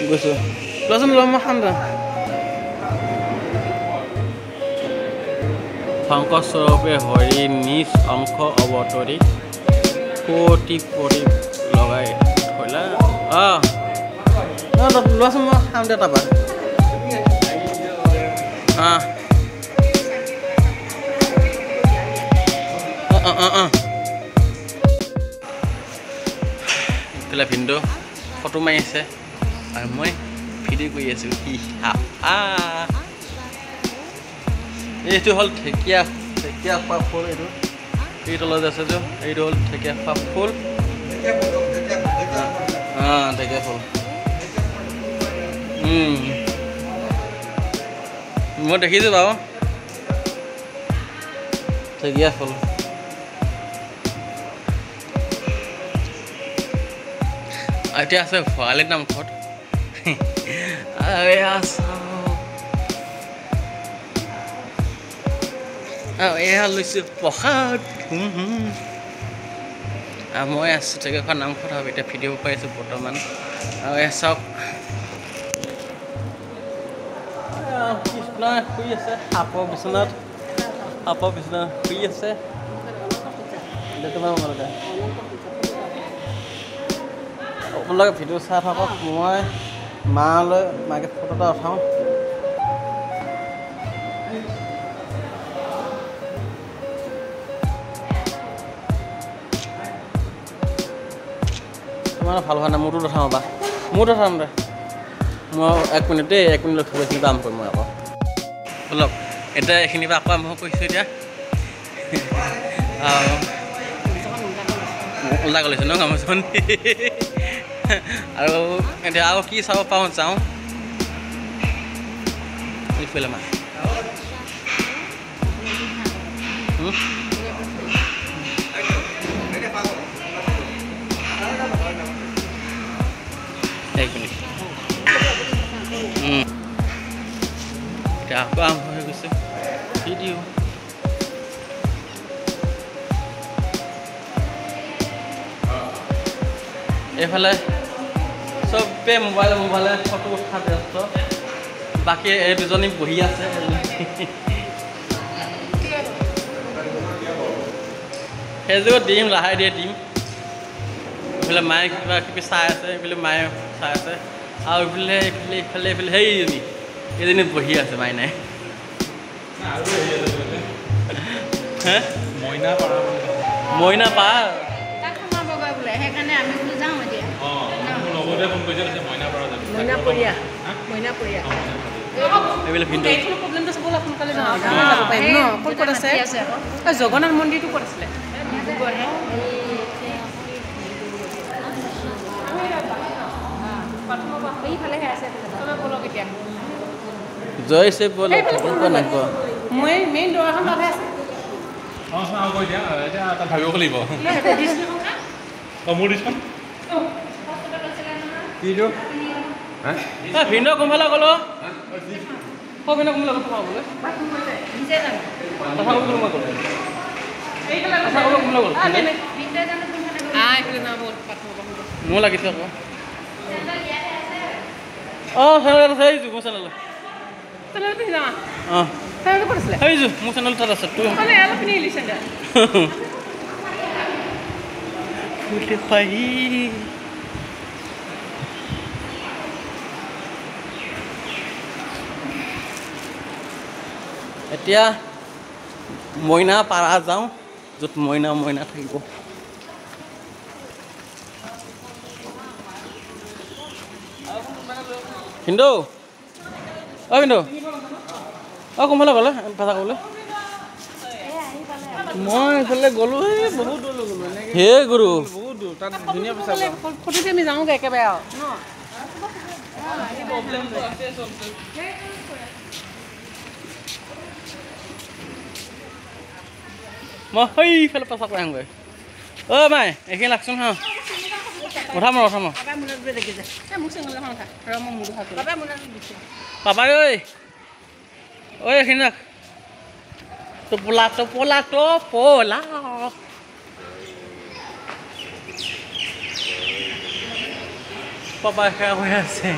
গৈছোঁ লোৱাচোন লোৱা মই খাম দে শংকৰস্বৰূপে হৰি নিজ অংশ অৱতৰি কোটি কোটি লগাই থৈলা লোৱাচোন মই খাম দে তাৰপৰা এইফালে ভিনদেউ ফটো মাৰি আছে আৰু মই ভিডিঅ' কৰি আছোঁ এইটো হ'ল ঢেকীয়া খোৱা ফুল এইটো এই তলত আছে যে এইটো হ'ল ঢেকীয়া খোৱা ফুল ঢেকীয়া ফুল মই দেখিছোঁ বাৰু ঢেকীয়া ফুল এতিয়া আছে ভৰালি নামঘৰত এয়া লৈছোঁ প্ৰসাদ মই আছোঁ ঢেকীয়াখোৱা নামঘৰত আৰু এতিয়া ভিডিঅ' কৰি আছোঁ বৰ্তমান আৰু এয়া চাওক কৃষ্ণ শুই আছে সাপৰ বিচনাত শুই আছে তোমালোকে আপোনালোকে ভিডিঅ' চাই থাকক মই মাকে ফটো এটা উঠাওঁ তোমাৰ ভাল হোৱা নাই মোৰটো উঠাওঁ বা মোৰটো উঠাম দে মই 1 মিনিট ৰখিব এইখিনি কাম কৰিম মই আকৌ অলপ এতিয়া এইখিনিৰ পৰা আকৌ আৰম্ভ কৰিছোঁ এতিয়া ওলাই গ'লিছোঁ ন গামোচাখন আৰু এতিয়া আৰু কি চাব পাওঁ যাওঁ এইফালে মা এক মিনিট এতিয়া আকৌ আৰম্ভ হৈ গৈছে ভিডিঅ' এইফালে চবে মোবাইলে ফটো উঠা ব্যস্ত বাকী এই দুজনী বহি আছে সেইযোৰ দিম লাহে দিয়ে দিম এইফালে মায়ে কিবা কিবি চাই আছে এইফালে মায়ে চাই আছে আৰু এইফালে সেইজনী বহি আছে মায়ে নাই মইনা পাৰ জগন্নাথ মন্দিৰটো ক'ত আছিলে জয় শিৱ বল মই মেইন দৰাখন তাতে আছে ভাবিব লাগিব মোৰ দিছখন কিটো ভিন্ন কোনফালে গ'লো ভিন্ন কোনফালে কথা ক'বলৈ মোৰ লাগিছে আকৌ চেনেল মোৰ চেনেল মোৰ চেনেল তাত আছে এতিয়া মইনা পাৰা যাওঁ য'ত মইনা থাকিব ভিনদেউ ভিনদেউ কোনফালে গ'লে ভাষা ক'বলৈ মই এইফালে গ'লোঁ বহুত দূৰ গ'লোঁ হে গুৰু বহুত দূৰ তাত ধুনীয়া পইচা ফটোতে আমি যাওঁগৈ একেবাৰে আৰু মই সেইফালে পেচা কৰি আহোঁগৈ মাই এইখিনি লাগছোন হা উঠাম পাপা ঐ এইখিনি ৰাখ টোপোলা পাপা সেয়া হৈ আছে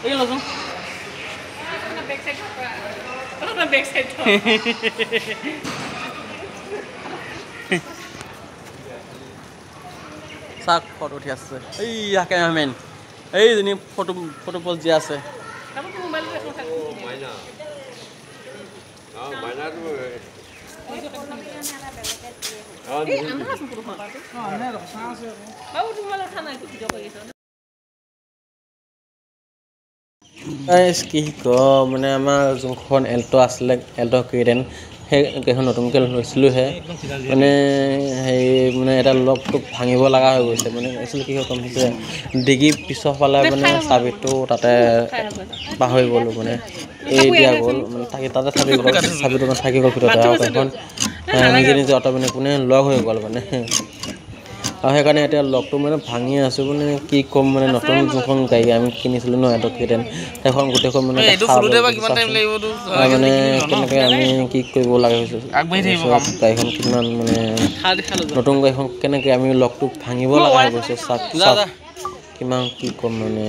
এই লচোন চাক ফটো উঠি আছে এই কেমেৰামেন এইজনী ফটো পজ দিয়া আছে কি কওঁ মানে আমাৰ যোনখন এল্ট' আছিলে এল্ট' কেইডেন সেইকেইখন নতুনকৈ লৈছিলোঁহে মানে হেৰি মানে এটা লগটো ভাঙিব লগা হৈ গৈছে মানে একচুৱেলি কি হয় কম হৈছে ডিগি পিছৰ ফালে মানে চাবিটো তাতে পাহৰি গ'লোঁ মানে এই দিয়া গ'ল মানে থাকি তাতে থাকি গ'ল চাবিটো মানে থাকি গ'ল ভিতৰতে আৰু এখন নিজে নিজে অট'মেটিক মানে লগ হৈ গ'ল মানে আৰু সেইকাৰণে এতিয়া লগটো মানে ভাঙি আছোঁ মানে কি ক'ম মানে নতুন যোনখন গাড়ী আমি কিনিছিলোঁ ন এল্ট' কেইডেন সেইখন গোটেইখন মানে মানে কেনেকৈ আমি কি কৰিব লগা হৈছোঁ গাড়ীখন কিমান মানে নতুন গাড়ীখন কেনেকৈ আমি লগটো ভাঙিব লগা হৈ গৈছে চাওক কিমান কি ক'ম মানে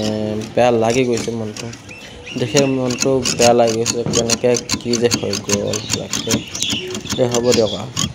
বেয়া লাগি গৈছে মনটো দেখে মনটো বেয়া লাগি গৈছে কেনেকৈ কি যে হৈ গ'ল হ'ব দিয়ক আৰু